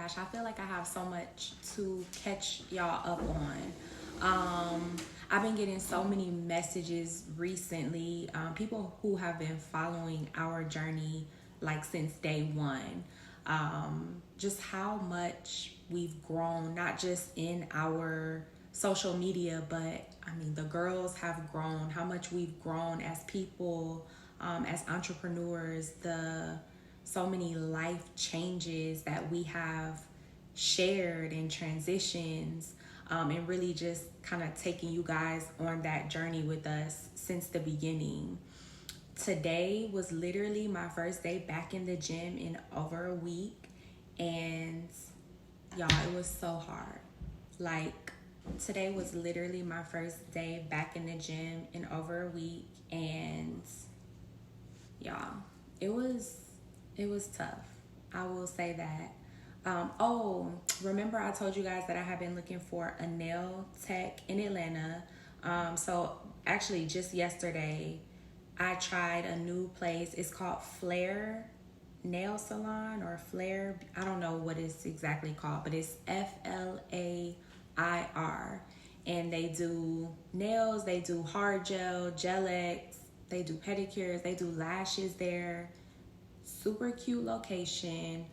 gosh, I feel like I have so much to catch y'all up on. I've been getting so many messages recently, people who have been following our journey like since day one. Just how much we've grown, not just in our social media, but I mean, the girls have grown, how much we've grown as people, as entrepreneurs, the so many life changes that we have shared and transitions, and really just kind of taking you guys on that journey with us since the beginning. Today was literally my first day back in the gym in over a week, and y'all, it was so hard. Like, today was literally my first day back in the gym in over a week, and y'all, it was tough. I will say that. Oh, remember I told you guys that I have been looking for a nail tech in Atlanta. So actually just yesterday, I tried a new place. It's called Flair Nail Salon or Flair. I don't know what it's exactly called, but it's Flair. And they do nails, they do hard gel, gel X, they do pedicures, they do lashes there. Super cute location.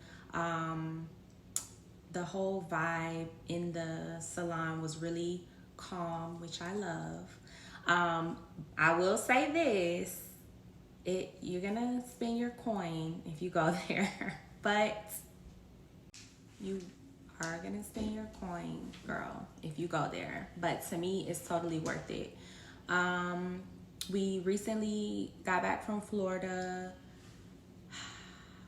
The whole vibe in the salon was really calm, which I love. I will say this, you're gonna spend your coin if you go there, but you are gonna spend your coin, girl, if you go there. But to me, it's totally worth it. We recently got back from Florida.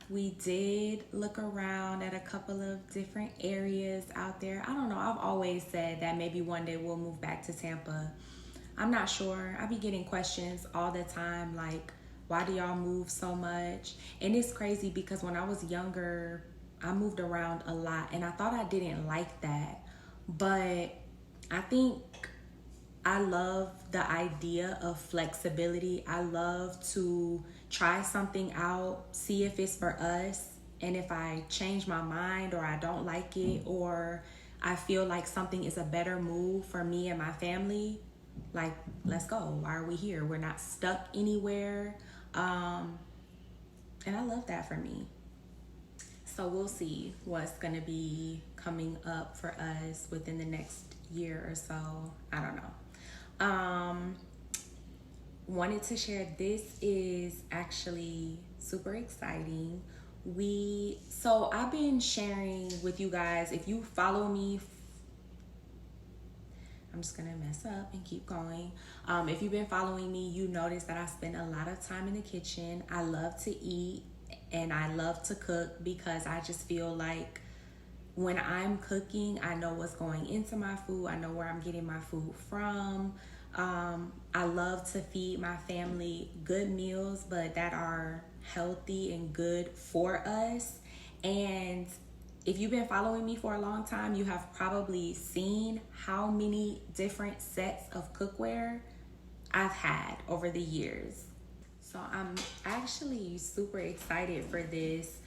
We did look around at a couple of different areas out there. I don't know. I've always said that maybe one day we'll move back to Tampa. I'm not sure. I be getting questions all the time like, why do y'all move so much? And it's crazy because when I was younger, I moved around a lot and I thought I didn't like that. But I think I love the idea of flexibility. I love to try something out, see if it's for us. And if I change my mind or I don't like it or I feel like something is a better move for me and my family, like, let's go. Why are we here? We're not stuck anywhere. And I love that for me. So we'll see what's going to be coming up for us within the next year or so. I don't know. Wanted to share, this is actually super exciting. So I've been sharing with you guys, if you follow me, I'm just gonna mess up and keep going. If you've been following me, you notice that I spend a lot of time in the kitchen. I love to eat and I love to cook because I just feel like when I'm cooking, I know what's going into my food. I know where I'm getting my food from. I love to feed my family good meals, but that are healthy and good for us. And if you've been following me for a long time, you have probably seen how many different sets of cookware I've had over the years. So I'm actually super excited for this.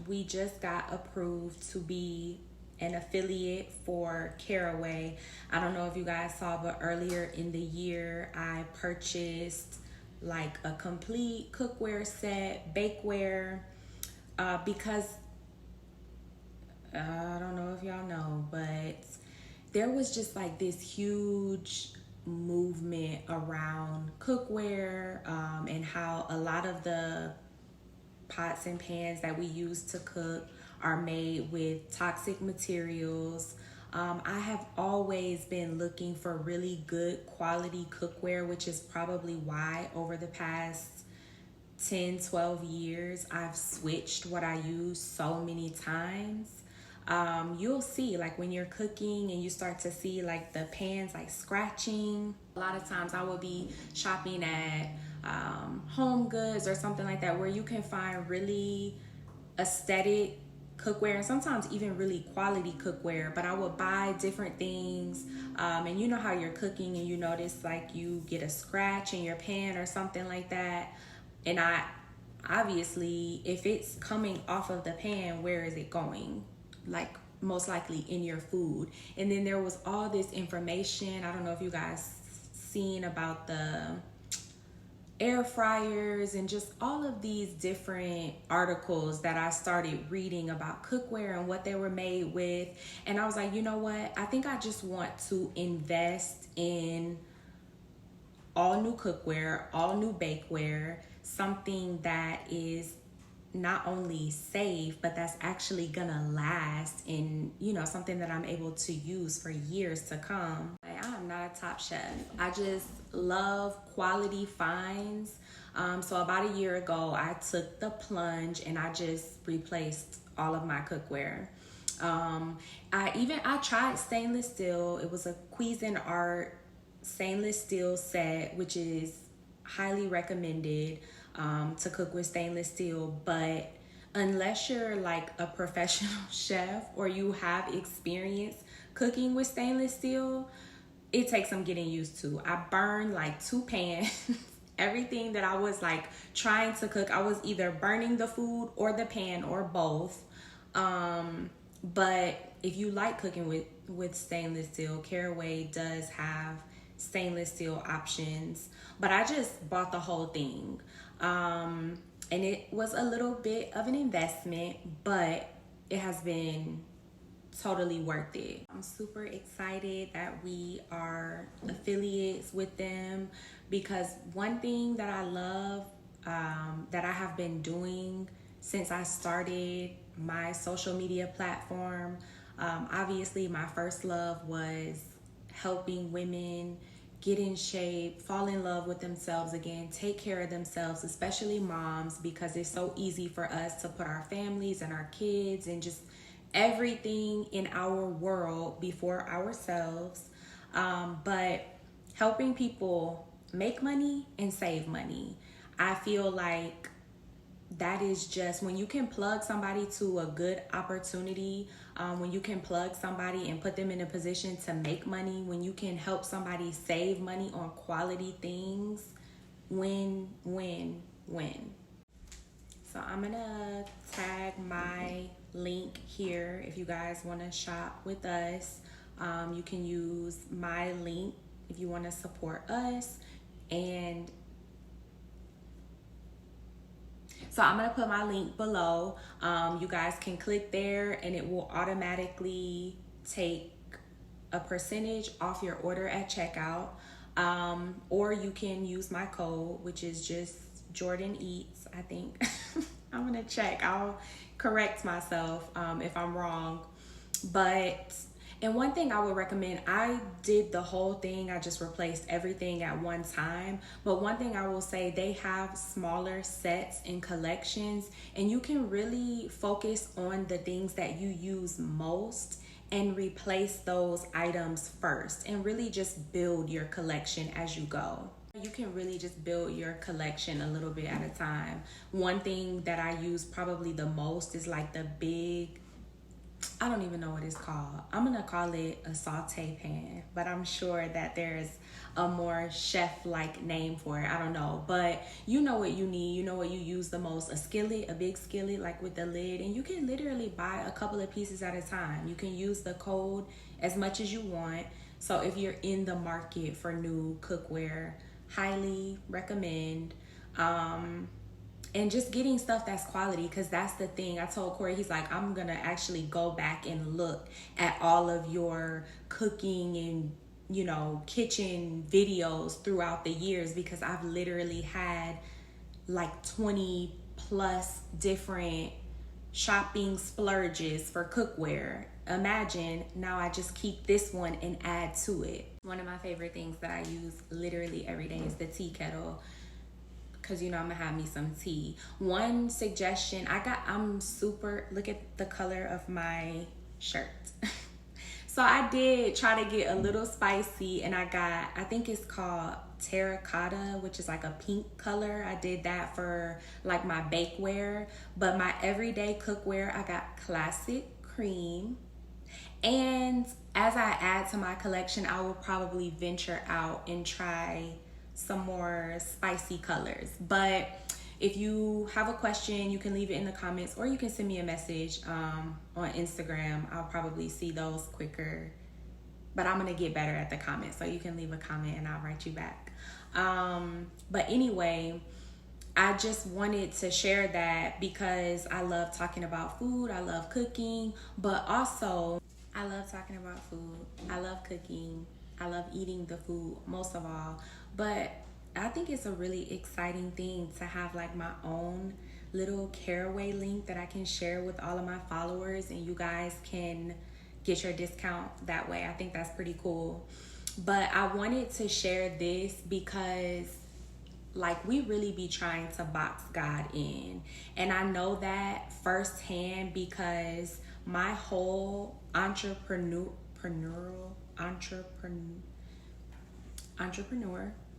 We just got approved to be an affiliate for Caraway. I don't know if you guys saw, but earlier in the year, I purchased like a complete cookware set, bakeware, because I don't know if y'all know, but there was just like this huge movement around cookware, and how a lot of the pots and pans that we use to cook are made with toxic materials. I have always been looking for really good quality cookware, which is probably why over the past 10, 12 years, I've switched what I use so many times. You'll see like when you're cooking and you start to see like the pans like scratching. A lot of times I will be shopping at Home Goods or something like that where you can find really aesthetic cookware and sometimes even really quality cookware, but I would buy different things, and you know how you're cooking and you notice like you get a scratch in your pan or something like that, and I obviously, if it's coming off of the pan, where is it going? like most likely in your food. And then there was all this information. I don't know if you guys seen about the air fryers and just all of these different articles that I started reading about cookware and what they were made with. And I was like, you know what? I think I just want to invest in all new cookware, all new bakeware, something that is not only safe, but that's actually gonna last, and something that I'm able to use for years to come. I'm not a top chef. I just love quality finds. So about a year ago, I took the plunge and I just replaced all of my cookware. I tried stainless steel. It was a Cuisinart stainless steel set, which is highly recommended to cook with stainless steel. But unless you're like a professional chef or you have experience cooking with stainless steel, it takes some getting used to. I burned like 2 pans. Everything that I was like trying to cook, I was either burning the food or the pan or both. But if you like cooking with stainless steel, Caraway does have stainless steel options. But I just bought the whole thing. And it was a little bit of an investment, but it has been totally worth it. I'm super excited that we are affiliates with them, because one thing that I love that I have been doing since I started my social media platform, obviously my first love was helping women get in shape, fall in love with themselves again, take care of themselves, especially moms, because it's so easy for us to put our families and our kids and just everything in our world before ourselves. But helping people make money and save money, I feel like that is just when you can plug somebody to a good opportunity, when you can plug somebody and put them in a position to make money, when you can help somebody save money on quality things, win, win, win. So I'm gonna tag my link here if you guys want to shop with us. You can use my link if you want to support us. And so I'm going to put my link below. You guys can click there and it will automatically take a percentage off your order at checkout. Or you can use my code, which is just Jordan Eats, I think. I'm going to check. I'll correct myself if I'm wrong. And one thing I would recommend, I did the whole thing. I just replaced everything at one time. But one thing I will say, they have smaller sets and collections, and you can really focus on the things that you use most and replace those items first, and really just build your collection as you go. You can really just build your collection a little bit at a time. One thing that I use probably the most is like the big, I don't even know what it's called. I'm gonna call it a saute pan, but I'm sure that there's a more chef-like name for it. I don't know, but you know what you need. You know what you use the most. A skillet, a big skillet, like with the lid, and you can literally buy a couple of pieces at a time. You can use the code as much as you want. So if you're in the market for new cookware, highly recommend. And just getting stuff that's quality, because that's the thing. I told Corey, he's like, I'm gonna actually go back and look at all of your cooking and kitchen videos throughout the years, because I've literally had like 20 plus different shopping splurges for cookware. Imagine now I just keep this one and add to it. One of my favorite things that I use literally every day is the tea kettle, because I'm gonna have me some tea. One suggestion I'm super, look at the color of my shirt. So I did try to get a little spicy, and I think it's called terracotta, which is like a pink color. I did that for like my bakeware, but my everyday cookware, I got classic cream. And as I add to my collection, I will probably venture out and try some more spicy colors. But If you have a question, you can leave it in the comments, or you can send me a message on Instagram. I'll probably see those quicker, but I'm going to get better at the comments. So you can leave a comment and I'll write you back. But anyway, I just wanted to share that because I love talking about food. I love cooking, but also I love talking about food. I love cooking. I love eating the food most of all. But I think it's a really exciting thing to have like my own little Caraway Link that I can share with all of my followers, and you guys can get your discount that way. I think that's pretty cool. But I wanted to share this because like we really be trying to box God in. And I know that firsthand because my whole entrepreneur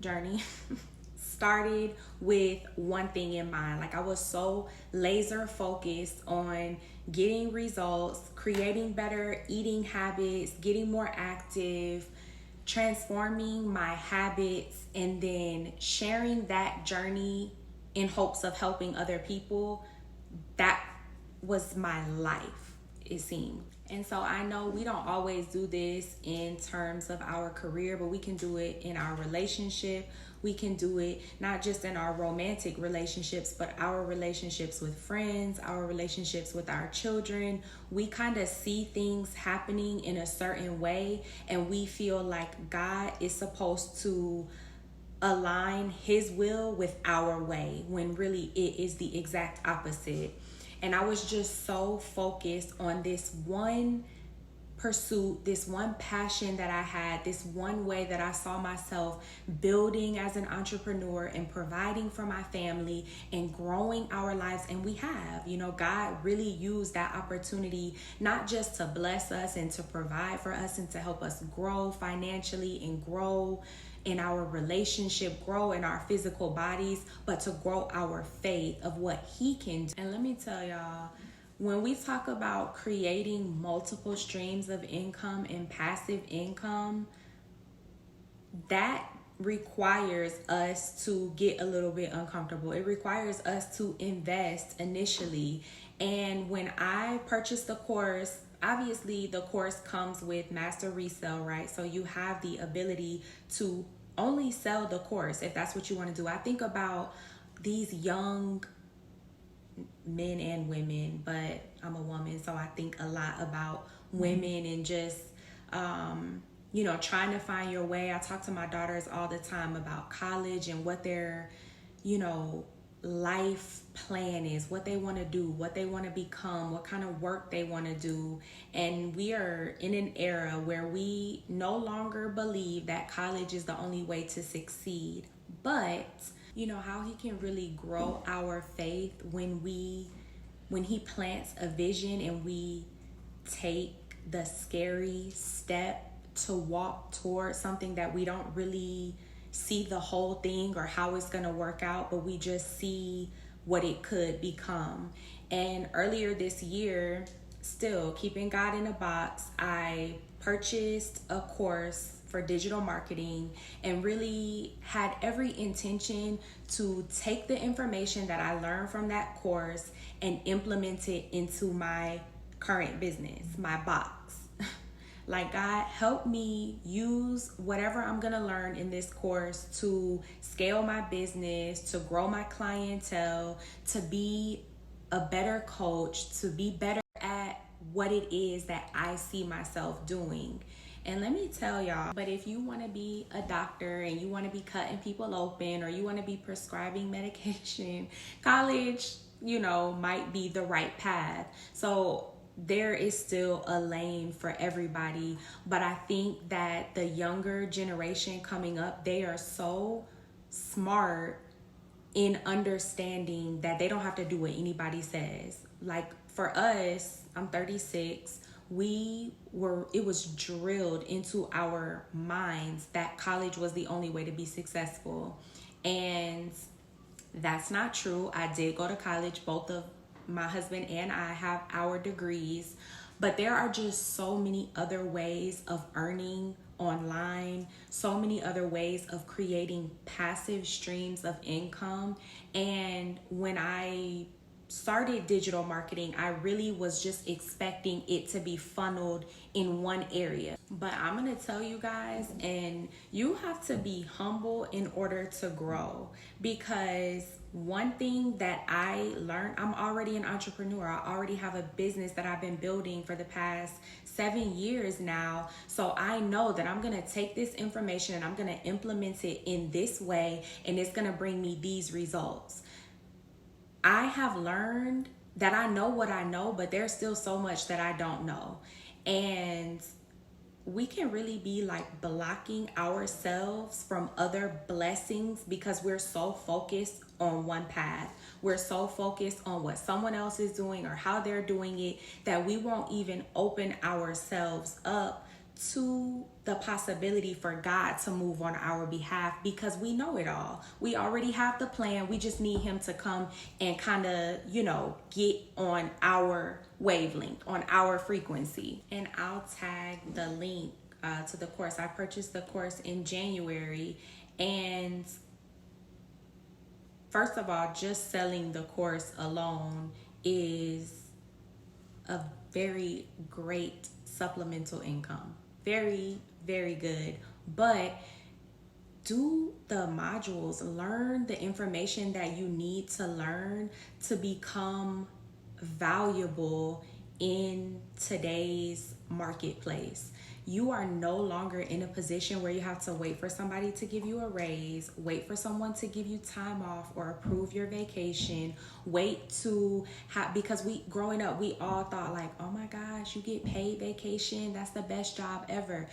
journey started with one thing in mind. Like I was so laser focused on getting results, creating better eating habits, getting more active, transforming my habits, and then sharing that journey in hopes of helping other people. That was my life, it seemed. And so I know we don't always do this in terms of our career, but we can do it in our relationship. We can do it not just in our romantic relationships, but our relationships with friends, our relationships with our children. We kind of see things happening in a certain way, and we feel like God is supposed to align his will with our way, when really it is the exact opposite. And I was just so focused on this one pursuit, this one passion that I had, this one way that I saw myself building as an entrepreneur and providing for my family and growing our lives. And we have, God really used that opportunity not just to bless us and to provide for us and to help us grow financially and grow in our relationship, grow in our physical bodies, but to grow our faith of what he can do. And let me tell y'all, when we talk about creating multiple streams of income and passive income, that requires us to get a little bit uncomfortable. It requires us to invest initially. And when I purchased the course, obviously the course comes with master resale, right? So you have the ability to only sell the course if that's what you want to do. I think about these young men and women, but I'm a woman, so I think a lot about women and just trying to find your way. I talk to my daughters all the time about college and what their life plan is, what they want to do, what they want to become, what kind of work they want to do. And we are in an era where we no longer believe that college is the only way to succeed, but how he can really grow our faith when he plants a vision and we take the scary step to walk towards something that we don't really see the whole thing or how it's going to work out, but we just see what it could become. And earlier this year, still keeping God in a box, I purchased a course for digital marketing and really had every intention to take the information that I learned from that course and implement it into my current business, my box. Like, God, help me use whatever I'm going to learn in this course to scale my business, to grow my clientele, to be a better coach, to be better at what it is that I see myself doing. And let me tell y'all, but if you want to be a doctor and you want to be cutting people open or you want to be prescribing medication, college, might be the right path. So there is still a lane for everybody, but I think that the younger generation coming up, they are so smart in understanding that they don't have to do what anybody says. Like for us, I'm 36. It was drilled into our minds that college was the only way to be successful. And that's not true. I did go to college. Both of my husband and I have our degrees, but there are just so many other ways of earning online, so many other ways of creating passive streams of income. And when I started digital marketing, I really was just expecting it to be funneled in one area. But I'm going to tell you guys, and you have to be humble in order to grow, because one thing that I learned, I'm already an entrepreneur. I already have a business that I've been building for the past 7 years now. So I know that I'm going to take this information and I'm going to implement it in this way, and it's going to bring me these results. I have learned that I know what I know, but there's still so much that I don't know. And we can really be like blocking ourselves from other blessings because we're so focused on one path. We're so focused on what someone else is doing or how they're doing it that we won't even open ourselves up to the possibility for God to move on our behalf, because we know it all. We already have the plan. We just need him to come and kind of, get on our wavelength, on our frequency. And I'll tag the link to the course. I purchased the course in January, and first of all, just selling the course alone is a very great supplemental income. Very, very good. But do the modules, learn the information that you need to learn to become valuable in today's marketplace. You are no longer in a position where you have to wait for somebody to give you a raise, wait for someone to give you time off or approve your vacation, wait to have, because growing up, we all thought like, oh my gosh, you get paid vacation. That's the best job ever.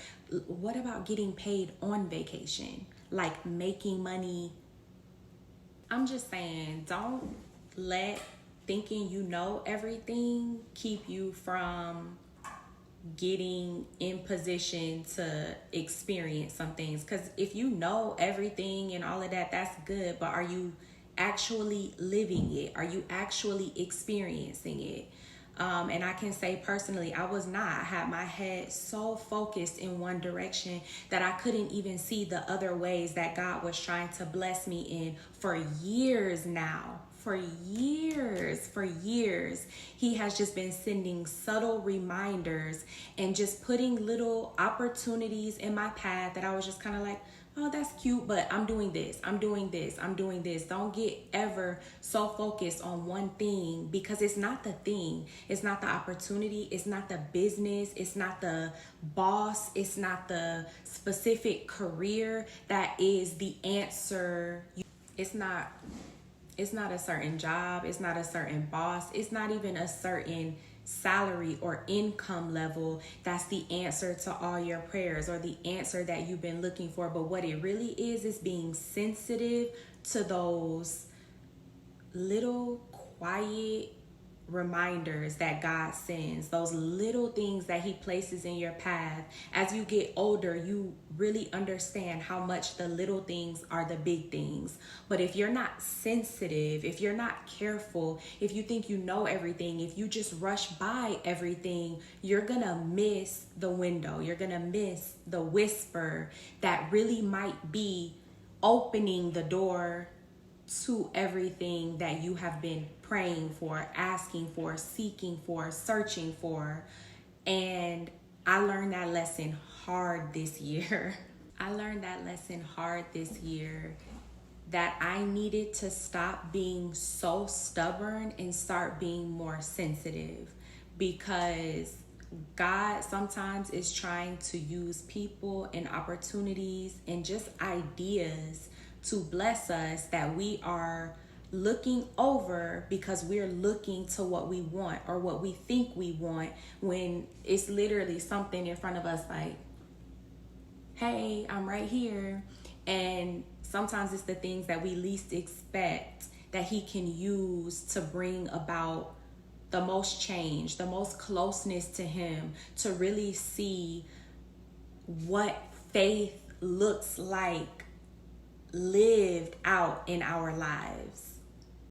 What about getting paid on vacation? Like making money. I'm just saying, don't let thinking you know everything keep you from getting in position to experience some things. Because if you know everything and all of that, that's good, but are you actually living it? Are you actually experiencing it? And I can say personally, I was not. I had my head so focused in one direction that I couldn't even see the other ways that God was trying to bless me in for years now. For years, he has just been sending subtle reminders and just putting little opportunities in my path that I was just kind of like, oh, that's cute, but I'm doing this. Don't get ever so focused on one thing, because it's not the thing. It's not the opportunity. It's not the business. It's not the boss. It's not the specific career that is the answer. It's not a certain job. It's not a certain boss. It's not even a certain salary or income level that's the answer to all your prayers or the answer that you've been looking for. But what it really is being sensitive to those little quiet reminders that God sends, those little things that he places in your path. As you get older, you really understand how much the little things are the big things. But if you're not sensitive, if you're not careful, if you think you know everything, if you just rush by everything, you're gonna miss the window. You're gonna miss the whisper that really might be opening the door to everything that you have been praying for, asking for, seeking for, searching for. And I learned that lesson hard this year. That I needed to stop being so stubborn and start being more sensitive, because God sometimes is trying to use people and opportunities and just ideas to bless us that we are looking over because we're looking to what we want or what we think we want, when it's literally something in front of us like, hey, I'm right here. And sometimes it's the things that we least expect that he can use to bring about the most change, the most closeness to him, to really see what faith looks like lived out in our lives.